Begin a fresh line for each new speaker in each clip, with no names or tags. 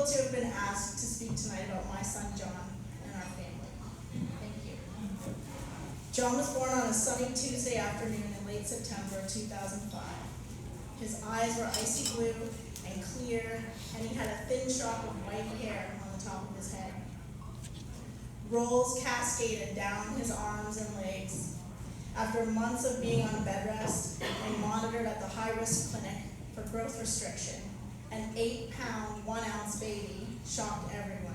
to have been asked to speak tonight about my son John and our family. Thank you. John was born on a sunny Tuesday afternoon in late September 2005. His eyes were icy blue and clear, and he had a thin shock of white hair on the top of his head. Rolls cascaded down his arms and legs. After months of being on bed rest and monitored at the high-risk clinic for growth restriction, an 8-pound, 1-ounce baby shocked everyone.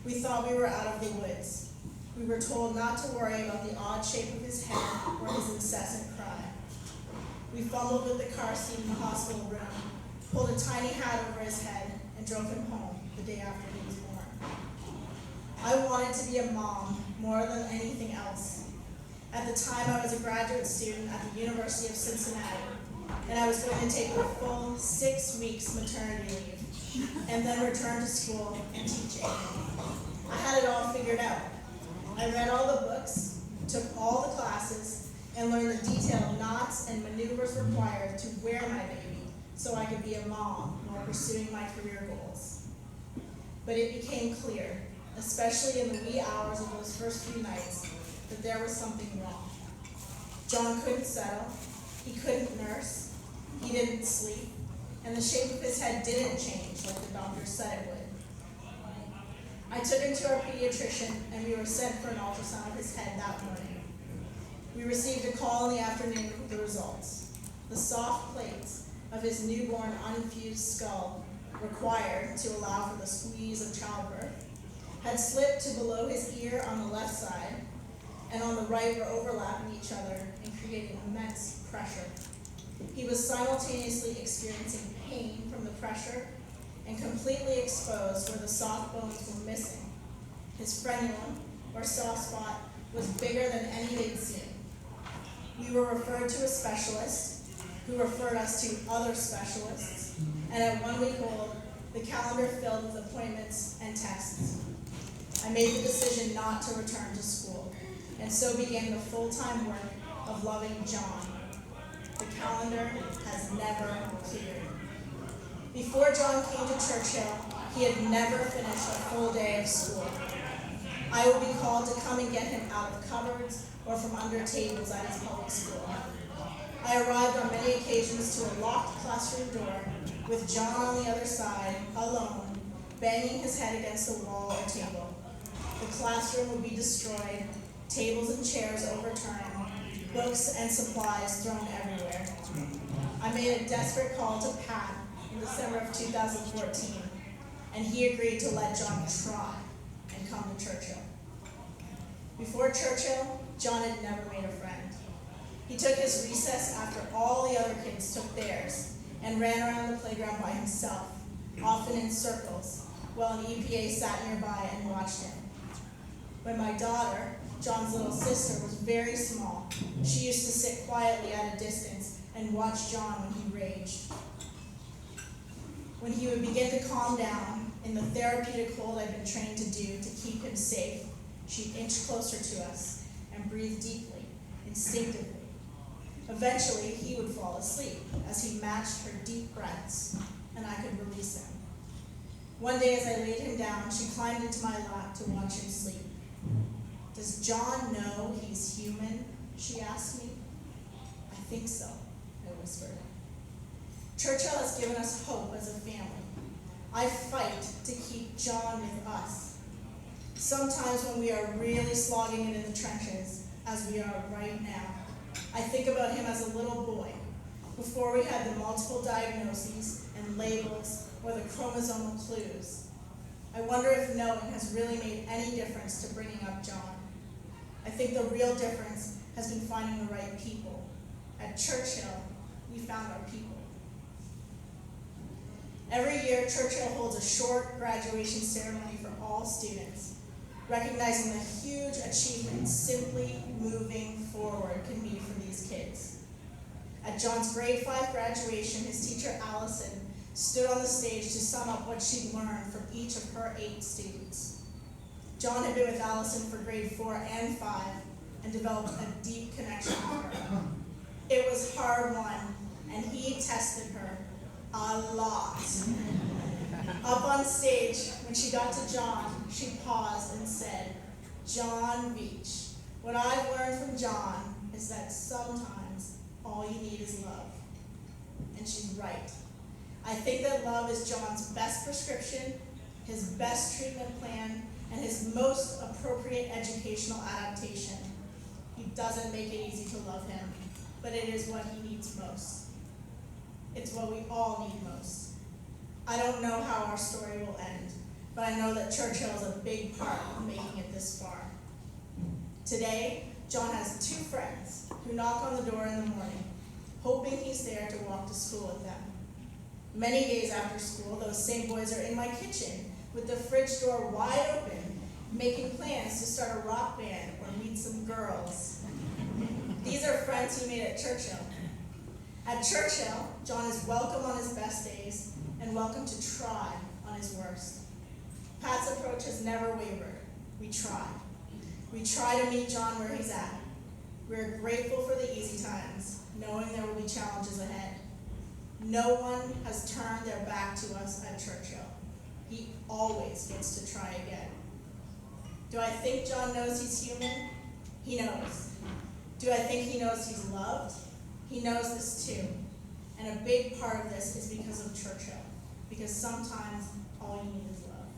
We thought we were out of the woods. We were told not to worry about the odd shape of his head or his incessant cry. We fumbled with the car seat in the hospital room, pulled a tiny hat over his head, and drove him home the day after he was born. I wanted to be a mom more than anything else. At the time, I was a graduate student at the University of Cincinnati, and I was going to take a full 6 weeks maternity leave, and then return to school and teaching. I had it all figured out. I read all the books, took all the classes, and learned the detailed knots and maneuvers required to wear my baby so I could be a mom while pursuing my career goals. But it became clear, especially in the wee hours of those first few nights, that there was something wrong. John couldn't settle, he couldn't nurse, he didn't sleep, and the shape of his head didn't change like the doctor said it would. I took him to our pediatrician, and we were sent for an ultrasound of his head that morning. We received a call in the afternoon with the results. The soft plates of his newborn unfused skull, required to allow for the squeeze of childbirth, had slipped to below his ear on the left side, and on the right were overlapping each other and creating immense pressure. He was simultaneously experiencing pain from the pressure and completely exposed where the soft bones were missing. His frenulum, or soft spot, was bigger than any they'd seen. We were referred to a specialist, who referred us to other specialists, and at 1 week old, the calendar filled with appointments and tests. I made the decision not to return to school, and so began the full-time work of loving John. The calendar has never cleared. Before John came to Churchill, he had never finished a full day of school. I would be called to come and get him out of cupboards or from under tables at his public school. I arrived on many occasions to a locked classroom door with John on the other side, alone, banging his head against the wall or table. The classroom would be destroyed, tables and chairs overturned, books and supplies thrown everywhere. I made a desperate call to Pat in December of 2014, and he agreed to let John try and come to Churchill. Before Churchill, John had never made a friend. He took his recess after all the other kids took theirs and ran around the playground by himself, often in circles, while an EPA sat nearby and watched him. When my daughter, John's little sister, was very small, she used to sit quietly at a distance and watch John when he raged. When he would begin to calm down, in the therapeutic hold I'd been trained to do to keep him safe, she'd inch closer to us and breathe deeply, instinctively. Eventually, he would fall asleep as he matched her deep breaths, and I could release him. One day as I laid him down, she climbed into my lap to watch him sleep. "Does John know he's human?" she asked me. "I think so," I whispered. Churchill has given us hope as a family. I fight to keep John with us. Sometimes when we are really slogging it in the trenches, as we are right now, I think about him as a little boy, before we had the multiple diagnoses and labels or the chromosomal clues. I wonder if knowing has really made any difference to bringing up John. I think the real difference has been finding the right people. At Churchill, we found our people. Every year, Churchill holds a short graduation ceremony for all students, recognizing the huge achievements simply moving forward can be for these kids. At John's grade 5 graduation, his teacher Allison stood on the stage to sum up what she'd learned from each of her 8 students. John had been with Allison for grade 4 and 5 and developed a deep connection with her. It was hard won, and he tested her a lot. Up on stage, when she got to John, she paused and said, "John Beach, what I've learned from John is that sometimes all you need is love." And she's right. I think that love is John's best prescription, his best treatment plan, and his most appropriate educational adaptation. He doesn't make it easy to love him, but it is what he needs most. It's what we all need most. I don't know how our story will end, but I know that Churchill is a big part of making it this far. Today, John has 2 friends who knock on the door in the morning, hoping he's there to walk to school with them. Many days after school, those same boys are in my kitchen with the fridge door wide open, making plans to start a rock band or meet some girls. These are friends he made at Churchill. At Churchill, John is welcome on his best days and welcome to try on his worst. Pat's approach has never wavered. We try. We try to meet John where he's at. We're grateful for the easy times, knowing there will be challenges ahead. No one has turned their back to us at Churchill. He always gets to try again. Do I think John knows he's human? He knows. Do I think he knows he's loved? He knows this too. And a big part of this is because of Churchill. Because sometimes all you need is love.